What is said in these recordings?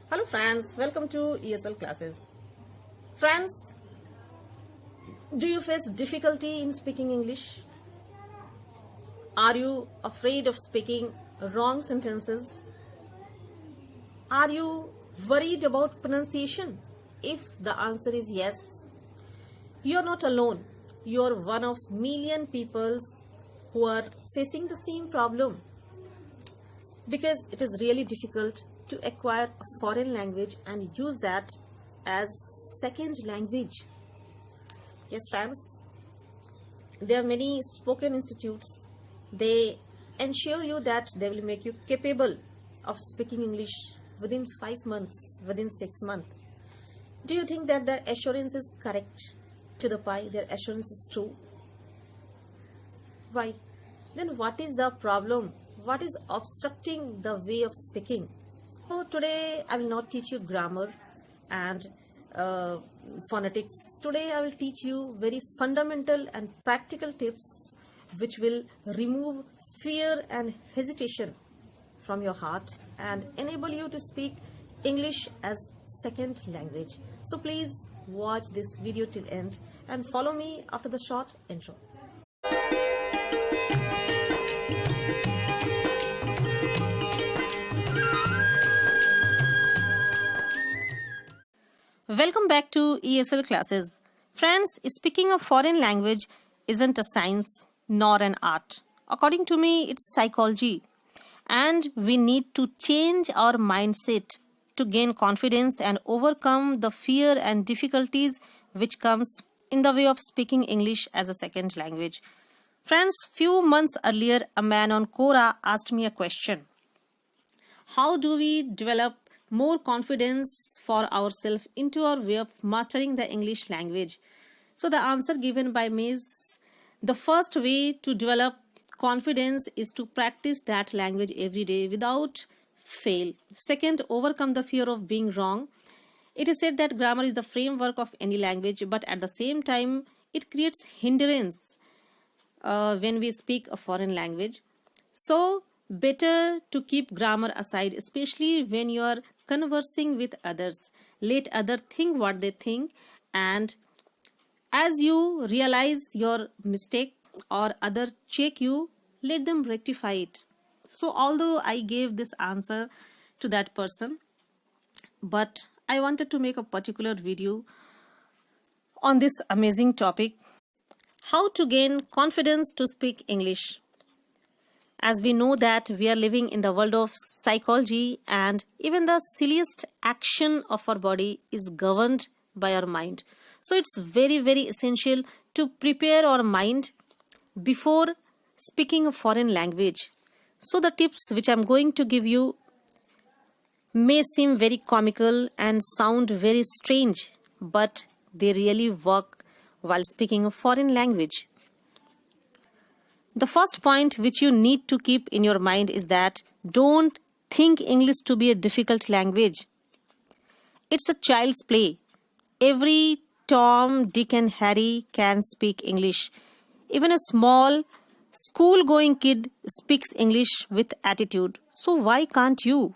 Hello friends, welcome to ESL classes. Friends, do you face difficulty in speaking English? Are you afraid of speaking wrong sentences? Are you worried about pronunciation? If the answer is yes, you are not alone. You are one of million people who are facing the same problem, because it is really difficult to acquire a foreign language and use that as second language. Yes friends, there are many spoken institutes. They ensure you that they will make you capable of speaking English within 5 months, within 6 months. Do you think that their assurance is correct to the pie? Their assurance is true? Why? Then what is the problem? What is obstructing the way of speaking? So today I will not teach you grammar and phonetics. Today I will teach you very fundamental and practical tips which will remove fear and hesitation from your heart and enable you to speak English as second language. So please watch this video till end and follow me after the short intro. Welcome back to ESL classes. Friends, speaking a foreign language isn't a science nor an art. According to me, it's psychology. And we need to change our mindset to gain confidence and overcome the fear and difficulties which comes in the way of speaking English as a second language. Friends, few months earlier, a man on Quora asked me a question. How do we develop more confidence for ourselves into our way of mastering the English language? So the answer given by me is, the first way to develop confidence is to practice that language every day without fail. Second, overcome the fear of being wrong. It is said that grammar is the framework of any language, but at the same time it creates hindrance when we speak a foreign language. So better to keep grammar aside, especially when you are conversing with others. Let others think what they think, and as you realize your mistake or other check you, let them rectify it. So although I gave this answer to that person, but I wanted to make a particular video on this amazing topic, how to gain confidence to speak English. As we know that we are living in the world of psychology, and even the silliest action of our body is governed by our mind. So it's very, very essential to prepare our mind before speaking a foreign language. So the tips which I'm going to give you may seem very comical and sound very strange, but they really work while speaking a foreign language. The first point which you need to keep in your mind is that don't think English to be a difficult language. It's a child's play. Every Tom, Dick and Harry can speak English. Even a small school-going kid speaks English with attitude. So why can't you?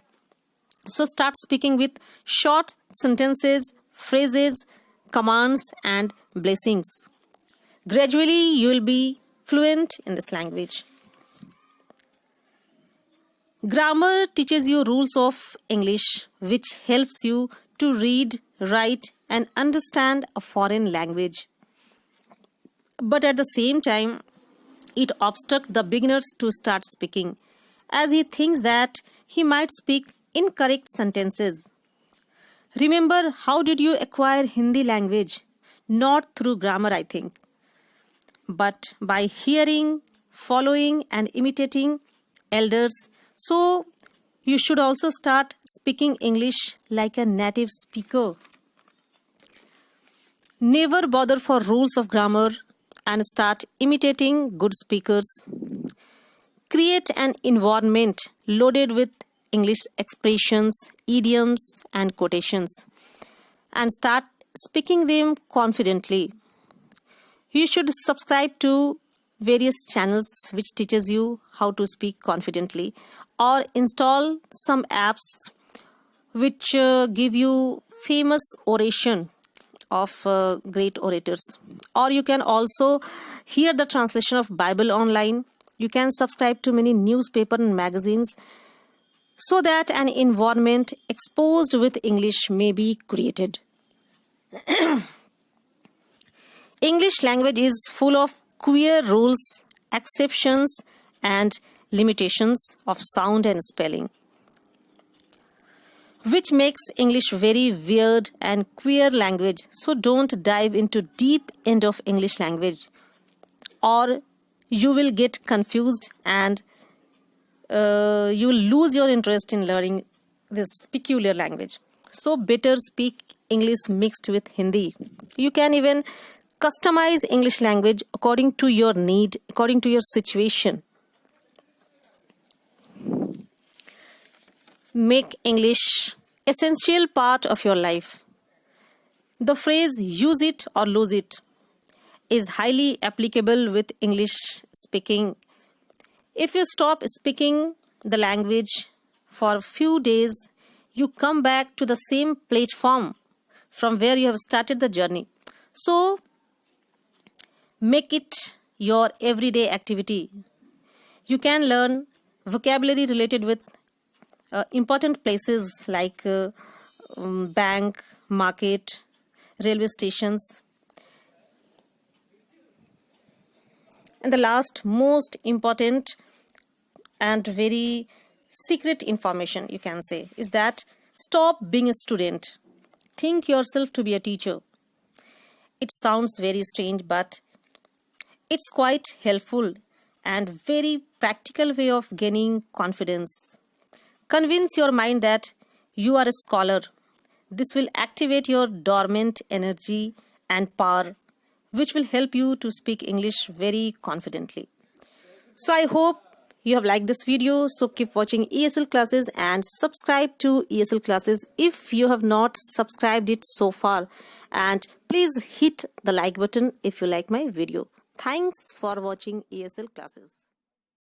So start speaking with short sentences, phrases, commands and blessings. Gradually you will be fluent in this language. Grammar teaches you rules of English, which helps you to read, write and understand a foreign language. But at the same time, it obstructs the beginners to start speaking, as he thinks that he might speak incorrect sentences. Remember, how did you acquire Hindi language? Not through grammar, I think, but by hearing, following and imitating elders. So you should also start speaking English like a native speaker. Never bother for rules of grammar and start imitating good speakers. Create an environment loaded with English expressions, idioms and quotations and start speaking them confidently. You should subscribe to various channels which teaches you how to speak confidently, or install some apps which give you famous oration of great orators. Or you can also hear the translation of Bible online. You can subscribe to many newspaper and magazines so that an environment exposed with English may be created. English language is full of queer rules, exceptions, and limitations of sound and spelling, which makes English very weird and queer language. So don't dive into deep end of English language, or you will get confused and you will lose your interest in learning this peculiar language. So better speak English mixed with Hindi. You can even customize English language according to your need, according to your situation. Make English essential part of your life. The phrase use it or lose it is highly applicable with English speaking. If you stop speaking the language for a few days, you come back to the same platform from where you have started the journey. So make it your everyday activity. You can learn vocabulary related with important places like bank, market, railway stations. And the last most important and very secret information you can say is that stop being a student. Think yourself to be a teacher. It sounds very strange, but it's quite helpful and very practical way of gaining confidence. Convince your mind that you are a scholar. This will activate your dormant energy and power, which will help you to speak English very confidently. So I hope you have liked this video. So keep watching ESL classes and subscribe to ESL classes if you have not subscribed it so far. And please hit the like button if you like my video. Thanks for watching ESL classes.